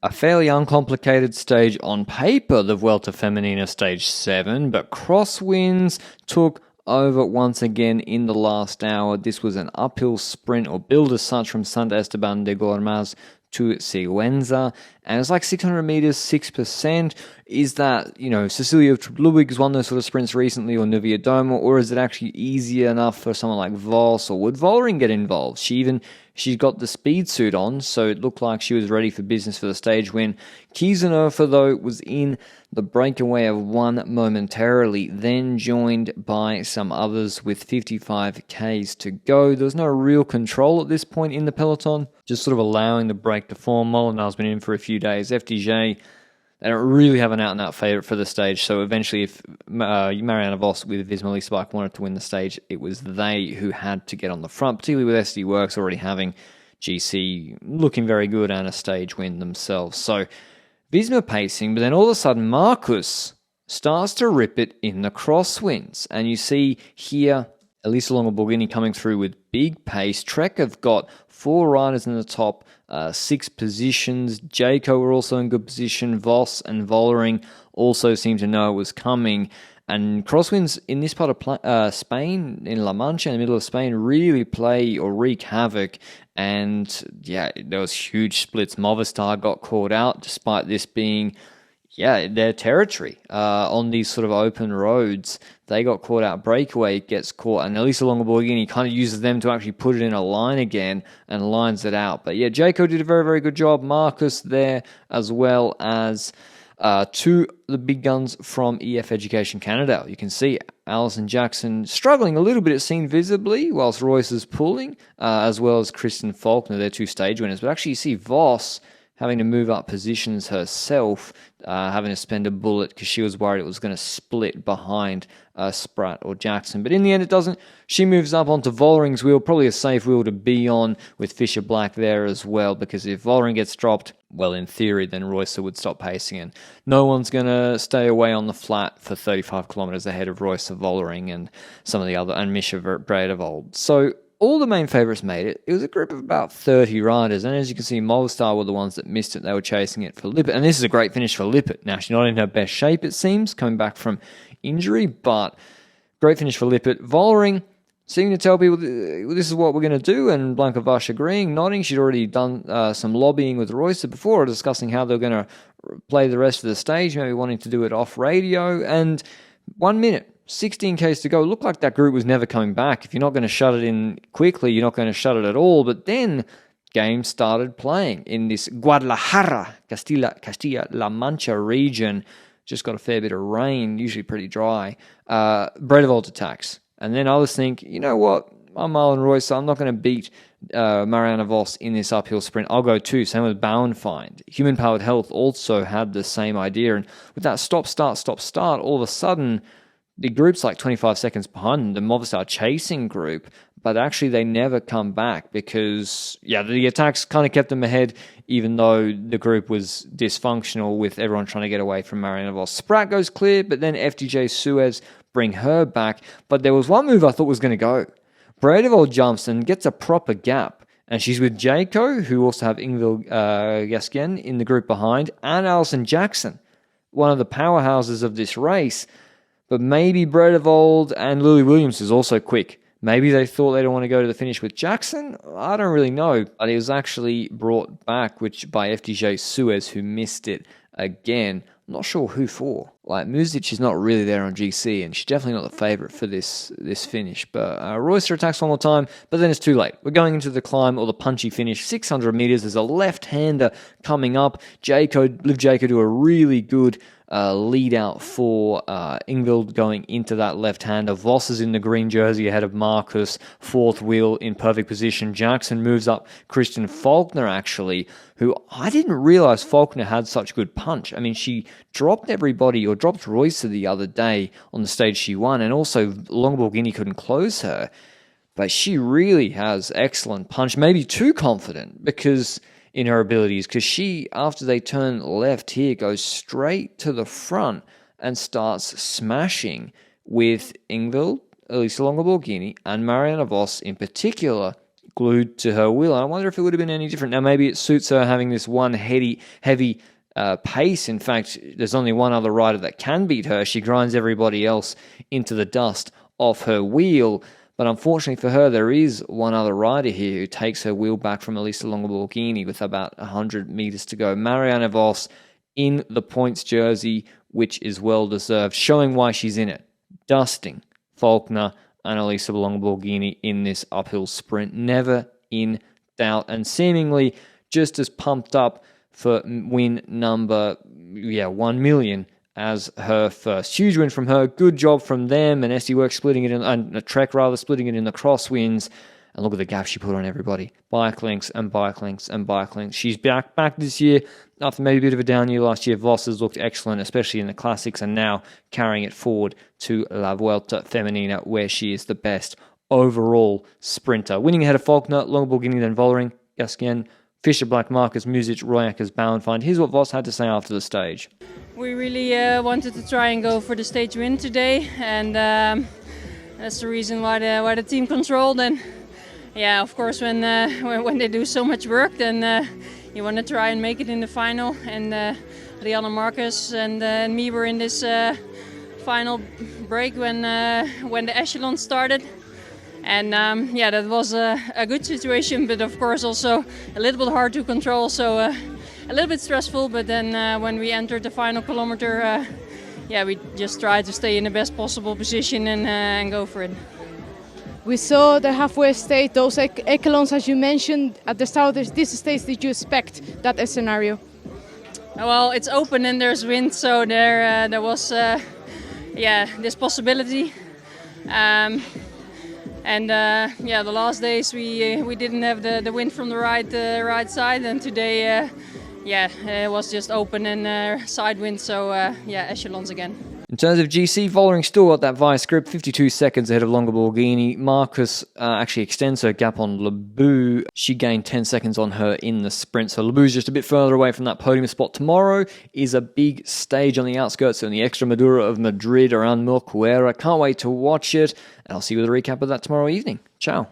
A fairly uncomplicated stage on paper, the Vuelta Femenina Stage 7, but Crosswinds took over once again in the last hour. This was an uphill sprint or build as such from Sant Esteban de Gormaz to Sigüenza, and it's like 600 meters, 6%. Is that, Cecilia Ludwig's won those sort of sprints recently, or Nuvia Doma, or is it actually easier enough for someone like Vos, or would Vollering get involved? She's got the speed suit on, so it looked like she was ready for business for the stage win. Kiesenhofer, though, was in the breakaway of one momentarily, then joined by some others with 55 Ks to go. There was no real control at this point in the peloton, just sort of allowing the break to form. Molinar's been in for a few days. FDJ, they don't really have an out-and-out favourite for the stage, so eventually if Marianne Vos with Visma Spike wanted to win the stage, it was they who had to get on the front, particularly with SD Works already having GC looking very good and a stage win themselves. So Visma pacing, but then all of a sudden Marcus starts to rip it in the crosswinds, and you see here Elisa Longoborghini coming through with big pace. Trek have got 4 riders in the top 6 positions. Jayco were also in good position. Vos and Vollering also seemed to know it was coming. And crosswinds in this part of Spain, in La Mancha, in the middle of Spain, really play or wreak havoc. And yeah, there was huge splits. Movistar got caught out, despite this being their territory on these sort of open roads. They got caught out. Breakaway gets caught, and Elisa Longoborghini kind of uses them to actually put it in a line again and lines it out. But yeah, Jayco did a very, very good job. Marcus there, as well as 2 the big guns from EF Education Canada. You can see Alison Jackson struggling a little bit, it seemed, visibly, whilst Royce is pulling, as well as Kristen Faulkner, their 2 stage winners. But actually you see Vos having to move up positions herself, having to spend a bullet because she was worried it was going to split behind Spratt or Jackson. But in the end, it doesn't. She moves up onto Vollering's wheel, probably a safe wheel to be on, with Fisher Black there as well, because if Vollering gets dropped, well, in theory, then Roycer would stop pacing, and no one's going to stay away on the flat for 35 kilometres ahead of Roycer, Vollering, and some of the other, and Misha Bredevold. So all the main favourites made it. It was a group of about 30 riders, and as you can see, Movistar were the ones that missed it. They were chasing it for Lippert, and this is a great finish for Lippert. Now, she's not in her best shape, it seems, coming back from injury, but great finish for Lippert. Vollering seeming to tell people this is what we're going to do, and Blanca Vash agreeing, nodding. She'd already done some lobbying with Roycer before, discussing how they're going to play the rest of the stage, maybe wanting to do it off radio, and 1 minute. 16 Ks to go. It looked like that group was never coming back. If you're not going to shut it in quickly, you're not going to shut it at all. But then games started playing in this Guadalajara, Castilla-La Mancha region. Just got a fair bit of rain, usually pretty dry. Bredevold attacks. And then others think, you know what? I'm Marlon Royce, so I'm not going to beat Marianne Vos in this uphill sprint. I'll go too. Same with Bauernfeind. Human Powered Health also had the same idea. And with that stop-start, all of a sudden, the group's like 25 seconds behind them, the Movistar chasing group, but actually they never come back because, the attacks kind of kept them ahead, even though the group was dysfunctional with everyone trying to get away from Marianne Vos. Spratt goes clear, but then FDJ Suez bring her back. But there was one move I thought was going to go. Bredevold jumps and gets a proper gap, and she's with Jayco, who also have Ingvild Gasquin in the group behind, and Alison Jackson, one of the powerhouses of this race. But maybe Bredevold and Lily Williams is also quick. Maybe they thought they don't want to go to the finish with Jackson. I don't really know. But it was actually brought back by FDJ Suez, who missed it again. I'm not sure who for. Muzic is not really there on GC, and she's definitely not the favourite for this finish. But Royster attacks one more time, but then it's too late. We're going into the climb or the punchy finish. 600 metres. There's a left-hander coming up. Liv Jayco do a really good lead out for Ingvild going into that left-hander. Voss is in the green jersey ahead of Marcus, 4th wheel in perfect position. Jackson moves up Christian Faulkner, actually, who I didn't realize Faulkner had such good punch. I mean, she dropped everybody, or dropped Royce the other day on the stage she won, and also Longoborghini couldn't close her. But she really has excellent punch, maybe too confident, because in her abilities, because she, after they turn left here, goes straight to the front and starts smashing with Ingvild, Elisa Longoborghini, and Marianne Vos in particular, glued to her wheel. I wonder if it would have been any different. Now, maybe it suits her having this one heavy pace. In fact, there's only one other rider that can beat her. She grinds everybody else into the dust off her wheel. But unfortunately for her, there is one other rider here who takes her wheel back from Elisa Longoborghini with about 100 meters to go. Marianne Vos in the points jersey, which is well-deserved, showing why she's in it. Dusting Faulkner and Elisa Longoborghini in this uphill sprint. Never in doubt. And seemingly just as pumped up for win number 1 million as her first. Huge win from her. Good job from them. And SD Works splitting it in, and Trek rather, splitting it in the Crosswinds. And look at the gap she put on everybody. Bike links and bike links and bike links. She's back this year after maybe a bit of a down year last year. Vos has looked excellent, especially in the classics, and now carrying it forward to La Vuelta Femenina, where she is the best overall sprinter. Winning ahead of Faulkner, Longoborghini, then Vollering, Gasquet, Fischer, Black, Marcus, Music, Royackers, Bauernfeind. Here's what Vos had to say after the stage. We really wanted to try and go for the stage win today, and that's the reason why the team controlled. And yeah, of course, when they do so much work, then you want to try and make it in the final. And Rianne, Marcus, and me were in this final break when the echelon started. And that was a good situation, but of course also a little bit hard to control, so a little bit stressful. But then when we entered the final kilometer, we just tried to stay in the best possible position and go for it. We saw the halfway stage, those echelons as you mentioned at the start of this stage. Did you expect that scenario? Well, it's open and there's wind, so there was this possibility. The last days we didn't have the wind from the right side, and today it was just open and side wind, so echelons again. In terms of GC, Vollering still got that vice grip, 52 seconds ahead of Longoborghini. Marcus actually extends her gap on Lebu. She gained 10 seconds on her in the sprint, so Lebu's just a bit further away from that podium spot. Tomorrow is a big stage on the outskirts in the Extremadura of Madrid around Milcuera. Can't wait to watch it, and I'll see you with a recap of that tomorrow evening. Ciao.